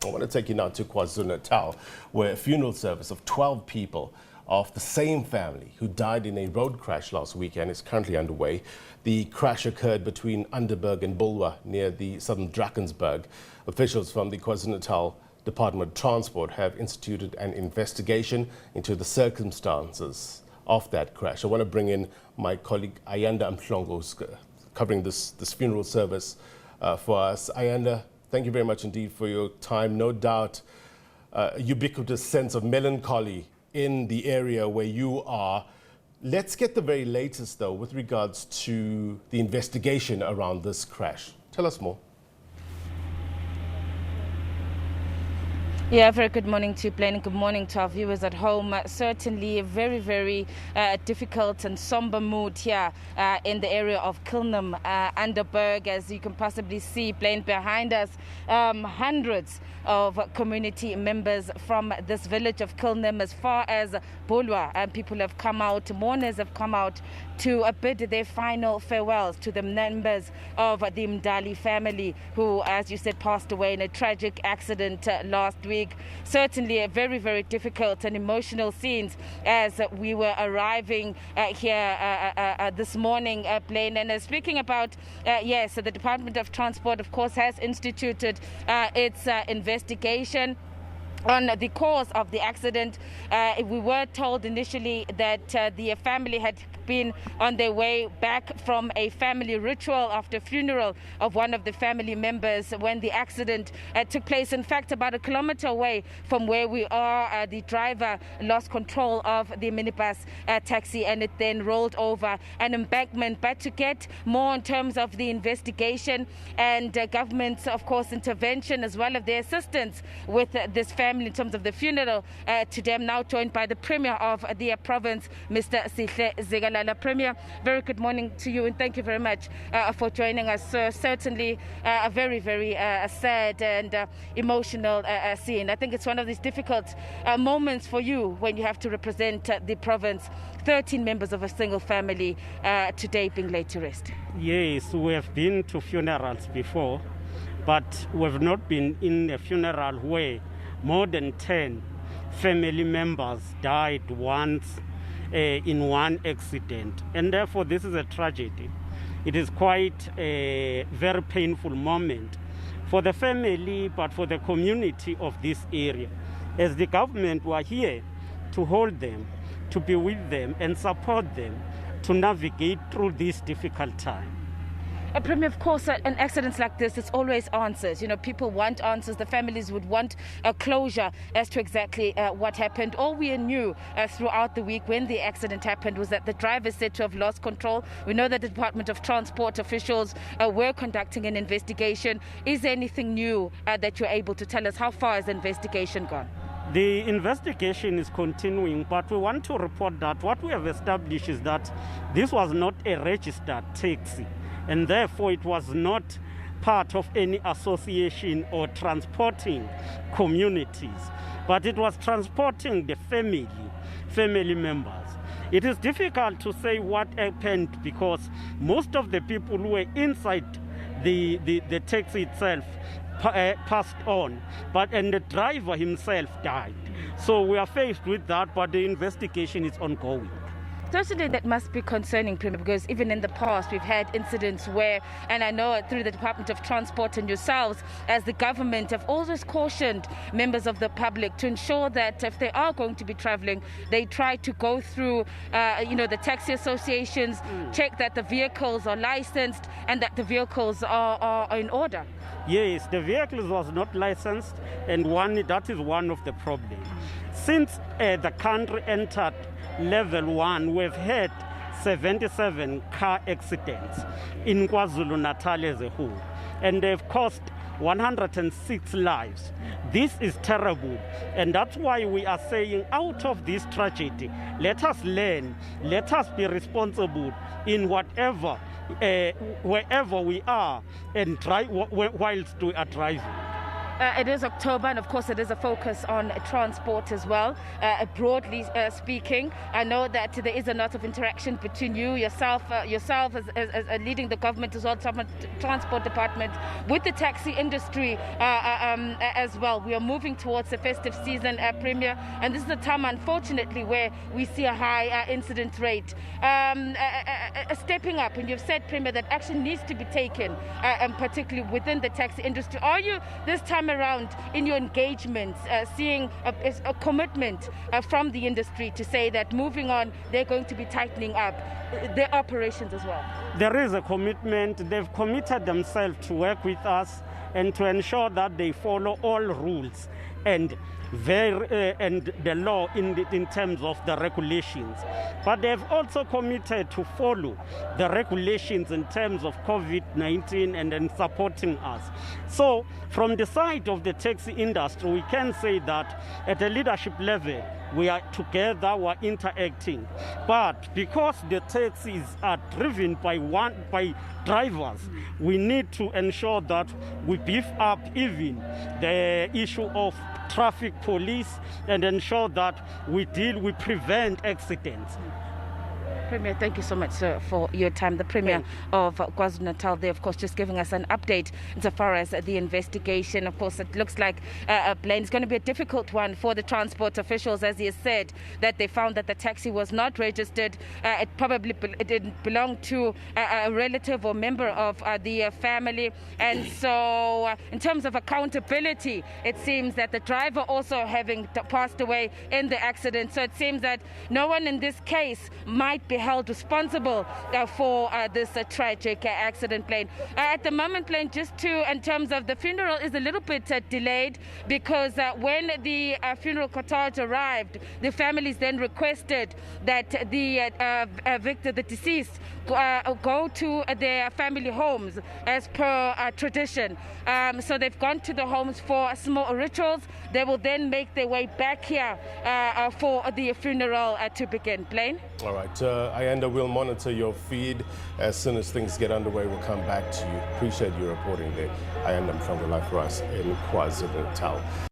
I want to take you now to KwaZulu-Natal, where a funeral service of 12 people of the same family who died in a road crash last weekend is currently underway. The crash occurred between Underberg and Bulwer near the southern Drakensberg. Officials from the KwaZulu-Natal Department of Transport have instituted an investigation into the circumstances of that crash. I want to bring in my colleague Ayanda Mhlongo, who's covering this funeral service for us. Ayanda, thank you very much indeed for your time. No doubt a ubiquitous sense of melancholy in the area where you are. Let's get the very latest, though, with regards to the investigation around this crash. Tell us more. Yeah, very good morning to you, Blaine, and good morning to our viewers at home. Certainly a very, very difficult and somber mood here in the area of Kilnham, Underberg, as you can possibly see, Blaine, behind us. Hundreds of community members from this village of Kilnham, as far as Bulwer, and people have come out, mourners have come out to bid their final farewells to the members of the Mdali family, who, as you said, passed away in a tragic accident last week. Certainly a very, very difficult and emotional scenes as we were arriving here this morning, Blaine. And speaking about, yes, the Department of Transport, of course, has instituted its investigation on the cause of the accident. We were told initially that the family had been on their way back from a family ritual after funeral of one of the family members when the accident took place. In fact, about a kilometer away from where we are, the driver lost control of the minibus taxi and it then rolled over an embankment. But to get more in terms of the investigation and government's, of course, intervention, as well as their assistance with this family in terms of the funeral, today I'm now joined by the Premier of the province, Mr. Sihle Zikalala. Premier, very good morning to you, and thank you very much for joining us. Certainly a very, very sad and emotional scene. I think it's one of these difficult moments for you when you have to represent the province. 13 members of a single family today being laid to rest. Yes, we have been to funerals before, but we have not been in a funeral where more than 10 family members died once in one accident, and therefore this is a tragedy. It is quite a very painful moment for the family, but for the community of this area. As the government, we are here to hold them, to be with them and support them to navigate through this difficult time. Premier, of course, an accidents like this, it's always answers. You know, people want answers. The families would want a closure as to exactly what happened. All we knew throughout the week when the accident happened was that the driver is said to have lost control. We know that the Department of Transport officials were conducting an investigation. Is there anything new that you're able to tell us? How far has the investigation gone? The investigation is continuing, but we want to report that what we have established is that this was not a registered taxi, and therefore it was not part of any association or transporting communities, but it was transporting the family members. It is difficult to say what happened because most of the people who were inside the taxi itself passed on, and the driver himself died. So we are faced with that, but the investigation is ongoing. Certainly that must be concerning, Premier, because even in the past we've had incidents where, and I know through the Department of Transport and yourselves as the government have always cautioned members of the public to ensure that if they are going to be travelling, they try to go through the taxi associations, check that the vehicles are licensed and that the vehicles are in order. Yes, the vehicles was not licensed, and that is one of the problems. Since the country entered level 1, we've had 77 car accidents in KwaZulu-Natal as a whole, and they've cost 106 lives. This is terrible, and that's why we are saying out of this tragedy, let us learn, let us be responsible in whatever, wherever we are, and drive whilst we are driving. It is October, and of course it is a focus on transport as well. Broadly speaking, I know that there is a lot of interaction between yourself as leading the government as well, Transport Department, with the taxi industry as well. We are moving towards the festive season, Premier, and this is a time, unfortunately, where we see a high incident rate. Stepping up, and you've said, Premier, that action needs to be taken, and particularly within the taxi industry. Are you this time around in your engagements seeing a commitment from the industry to say that moving on, they're going to be tightening up their operations as well? There is a commitment. They've committed themselves to work with us and to ensure that they follow all rules and the law in terms of the regulations. But they've also committed to follow the regulations in terms of COVID-19 and then supporting us. So from the side of the taxi industry, we can say that at a leadership level, we are together, we're interacting. But because the taxis are driven by drivers, we need to ensure that we beef up even the issue of traffic police and ensure that we prevent accidents. Premier, thank you so much, sir, for your time. The Premier of KwaZulu-Natal there, of course, just giving us an update insofar as the investigation. Of course, it looks like a plane is going to be a difficult one for the transport officials, as he has said, that they found that the taxi was not registered. It probably didn't belong to a relative or member of the family. And so in terms of accountability, it seems that the driver also having passed away in the accident. So it seems that no one in this case might be held responsible for this tragic accident, plane. At the moment, plane, in terms of the funeral is a little bit delayed because when the funeral cortege arrived, the families then requested that the victor, the deceased, go to their family homes as per tradition. So they've gone to the homes for small rituals. They will then make their way back here for the funeral to begin. Plane. All right, Ayanda, we'll monitor your feed. As soon as things get underway, we'll come back to you. Appreciate you reporting there. Ayanda Mfangwa, live for us in KwaZulu-Natal.